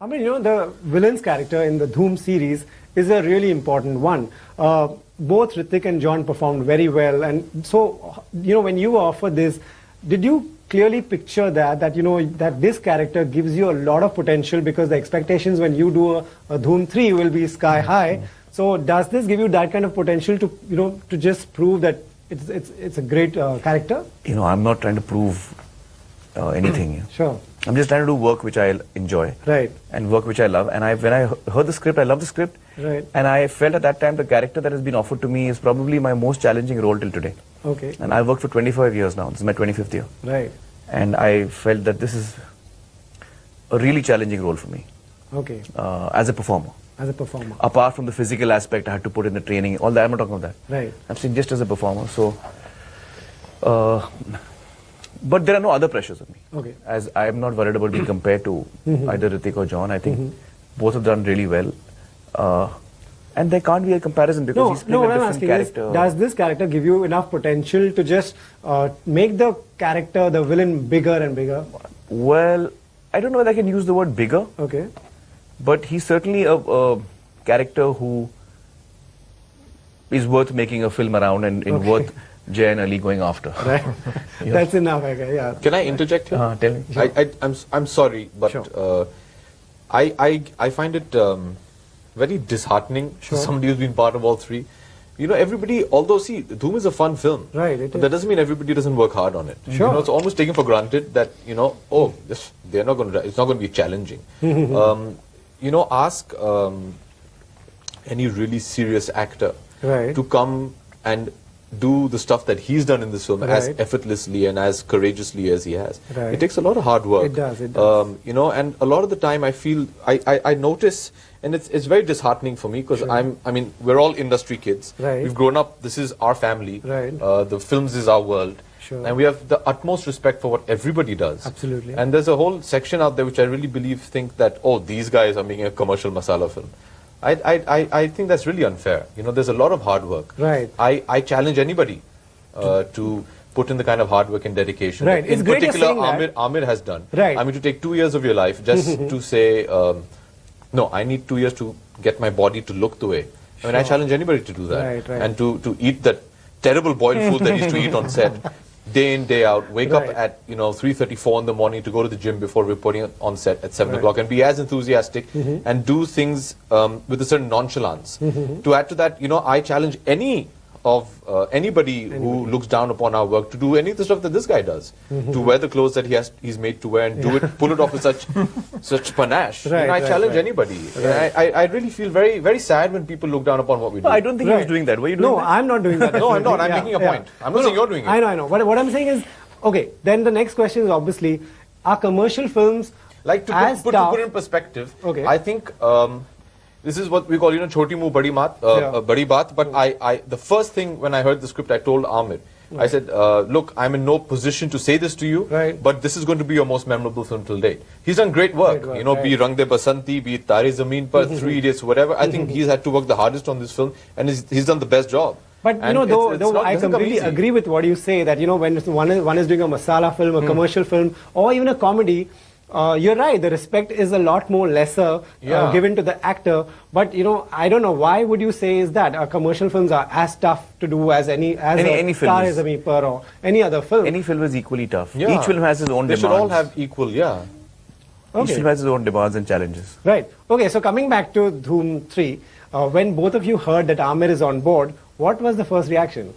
I mean, the villain's character in the Dhoom series is a really important one. Both Hrithik and John performed very well. And so, when you were offered this, did you clearly picture that that this character gives you a lot of potential, because the expectations when you do a Dhoom 3 will be sky high. So does this give you that kind of potential to to just prove that it's a great character? I'm not trying to prove anything. Sure. I'm just trying to do work which I enjoy. Right. And work which I love. And when I heard the script, I loved the script. Right. And I felt at that time the character that has been offered to me is probably my most challenging role till today. Okay. And I've worked for 25 years now. This is my 25th year. Right. And I felt that this is a really challenging role for me. Okay. As a performer. As a performer. Apart from the physical aspect I had to put in the training, all that, I'm not talking about that. Right. I'm saying just as a performer. So, but there are no other pressures on me. Okay. As I am not worried about being compared to either Hrithik or John. I think both have done really well. And there can't be a comparison because he's playing a different character. Does this character give you enough potential to just make the character, the villain, bigger and bigger? Well, I don't know whether I can use the word bigger. Okay. But he's certainly a character who is worth making a film around and worth Jay and Ali going after. Right. That's enough. Okay. Yeah. Can I interject here? Tell me. Sure. I'm sorry, but Sure. I find it very disheartening for somebody who's been part of all three. Everybody, although Dhoom is a fun film, right? But that doesn't mean everybody doesn't work hard on it. Sure. It's almost taken for granted that they're not going to. It's not going to be challenging. Ask any really serious actor to come and do the stuff that he's done in this film as effortlessly and as courageously as he has. Right. It takes a lot of hard work. It does. It does. And a lot of the time I feel I notice, and it's very disheartening for me because we're all industry kids. Right. We've grown up. This is our family. Right. The films is our world. Sure. And we have the utmost respect for what everybody does. Absolutely. And there's a whole section out there which I really think that, these guys are making a commercial masala film. I think that's really unfair. There's a lot of hard work. Right. I challenge anybody to put in the kind of hard work and dedication right. that in particular Aamir has done. Right. I mean, to take 2 years of your life just to say, no, I need 2 years to get my body to look the way. I mean, I challenge anybody to do that. Right. And to eat that terrible boiled food that he used to eat on set, day in, day out, wake up at 3:34 in the morning to go to the gym before reporting on set at 7 o'clock, and be as enthusiastic and do things with a certain nonchalance. To add to that, I challenge anybody who looks down upon our work to do any of the stuff that this guy does, to wear the clothes that he's made to wear and pull it off with such panache. I challenge anybody. I really feel very, very sad when people look down upon what we do. I don't think he was doing that. Were you doing that? No, I'm not doing that. No, I'm not. I'm making a point. I'm not saying you're doing it. I know. What I'm saying is, okay, then the next question is obviously, are commercial films to put it in perspective, I think this is what we call, choti muh badi baat. But the first thing when I heard the script, I told Aamir, I said, look, I'm in no position to say this to you, but this is going to be your most memorable film till date. He's done great work, be Rang De Basanti, be Tare Zameen Par, 3 Idiots, whatever. I think he's had to work the hardest on this film, and he's done the best job. But though I completely agree with what you say, that when one is doing a masala film, a commercial film, or even a comedy, you're right, the respect is a lot more lesser given to the actor. But I don't know, why would you say is that commercial films are as tough to do as any film or any other film? Any film is equally tough. Each film has its own demands. They should all have equal, Each film has its own demands and challenges. Right. Okay, so coming back to Dhoom 3, when both of you heard that Aamir is on board, what was the first reaction?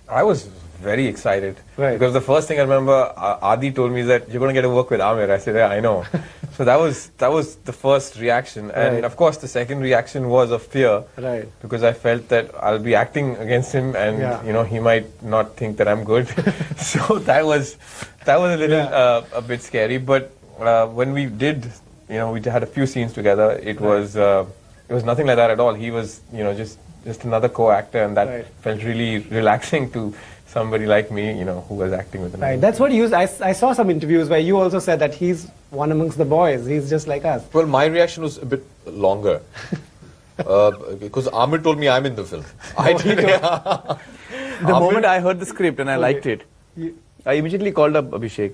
I was very excited. Because the first thing I remember, Adi told me that you're going to get to work with Aamir. I said, yeah, I know. So that was the first reaction. And of course, the second reaction was of fear. Because I felt that I'll be acting against him and, he might not think that I'm good. So that was a little a bit scary. But when we did, we had a few scenes together, it was nothing like that at all. He was, just another co-actor, and that felt really relaxing to somebody like me, who was acting with him. Right, that's what I saw some interviews where you also said that he's one amongst the boys, he's just like us. Well, my reaction was a bit longer. Because Aamir told me I'm in the film. The moment I heard the script and I liked it, I immediately called up Abhishek.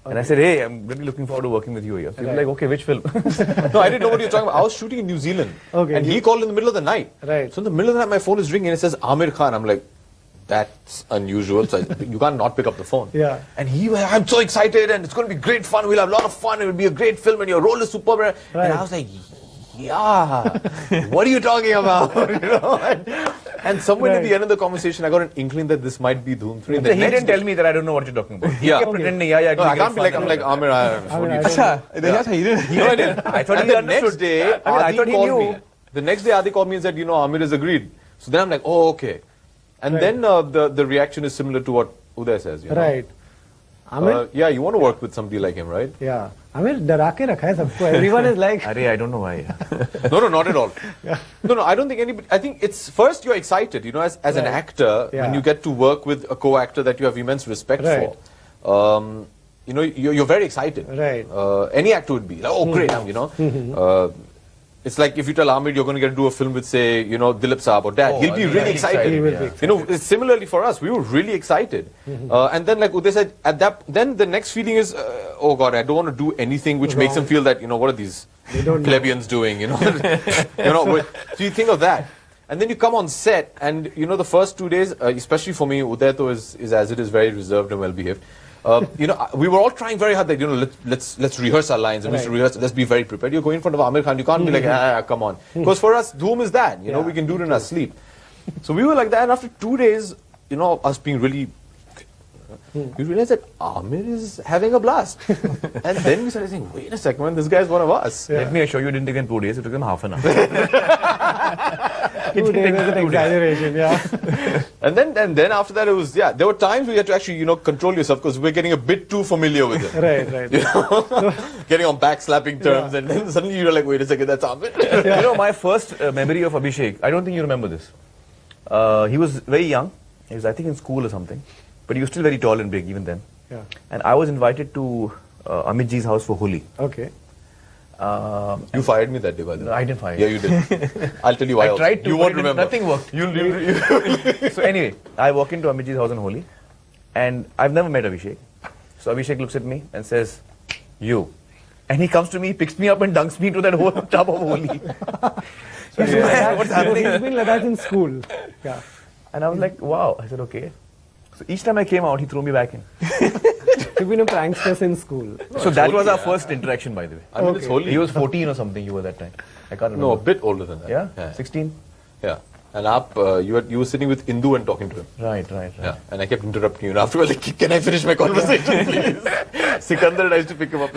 And I said, hey, I'm really looking forward to working with you here. So he was like, okay, which film? No, I didn't know what you were talking about. I was shooting in New Zealand. And he called in the middle of the night. Right. So in the middle of the night, my phone is ringing and it says Aamir Khan. I'm like, that's unusual. So you can't not pick up the phone. Yeah. And I'm so excited and it's going to be great fun. We'll have a lot of fun. It will be a great film and your role is superb. Right. And I was like, yeah, what are you talking about? And somewhere at the end of the conversation, I got an inkling that this might be Dhoom 3. He didn't tell me that I don't know what you're talking about. Yeah. He kept pretending, yeah, no, I can't be like, I'm like, Aamir, he didn't. I thought he the next day, I thought he knew. The next day, Adi called me and said, Aamir has agreed. So then I'm like, oh, okay. And then the reaction is similar to what Uday says. Right. Aamir? Yeah, you want to work with somebody like him, right? Yeah. Aamir, डरा के रखा है सबको. Everyone is like. I don't know why. No, not at all. No, I don't think anybody. I think it's first you're excited, as an actor when you get to work with a co-actor that you have immense respect for. You're very excited. Right. Any actor would be like, oh great, it's like if you tell Aamir you're going to get to do a film with, say, Dilip Saab or Dad, he'll be really excited. He will be excited. Similarly for us, we were really excited. And then, like Uday said, then the next feeling is, oh God, I don't want to do anything which makes them feel that, what are these plebeians doing, So you think of that. And then you come on set, and the first 2 days, especially for me, Uday is as it is very reserved and well behaved. We were all trying very hard that, let's rehearse our lines and let's be very prepared. You're going in front of Aamir Khan, you can't be like, come on. Because for us, Dhoom is that, we can do it in our sleep. So we were like that, and after 2 days, us being really, we realized that Aamir is having a blast. And then we started saying, wait a second, man, this guy is one of us. Let me assure you, it didn't take him 2 days, it took him half an hour. 2 days is an exaggeration, yeah. And then after that, it was, there were times where you had to actually, control yourself because we're getting a bit too familiar with it. Right. Getting on backslapping terms, and then suddenly you're like, wait a second, that's Aamir. My first memory of Abhishek, I don't think you remember this. He was very young. He was, I think, in school or something. But he was still very tall and big even then. Yeah. And I was invited to Amit ji's house for Holi. Okay. You fired me that day, by the way. No, I didn't fire you. Yeah, you did. I'll tell you why. I tried to, you won't remember. Nothing worked. So anyway, I walk into Amit ji's house on Holi, and I've never met Abhishek. So Abhishek looks at me and says, you. And he comes to me, picks me up and dunks me into that whole tub of Holi. What's happening? He's been like that in school. Yeah. And I was like, wow. I said, okay. So each time I came out, he threw me back in. You've been a prankster in school. So that was our first interaction, by the way. I mean, it's Holi. He was 14 or something, you were that time. I can't remember. No, a bit older than that. Yeah? 16? Yeah. And you were sitting with Indu and talking to him. Right. Yeah. And I kept interrupting you. And afterwards, like, can I finish my conversation, please? Sikandar and I used to pick him up.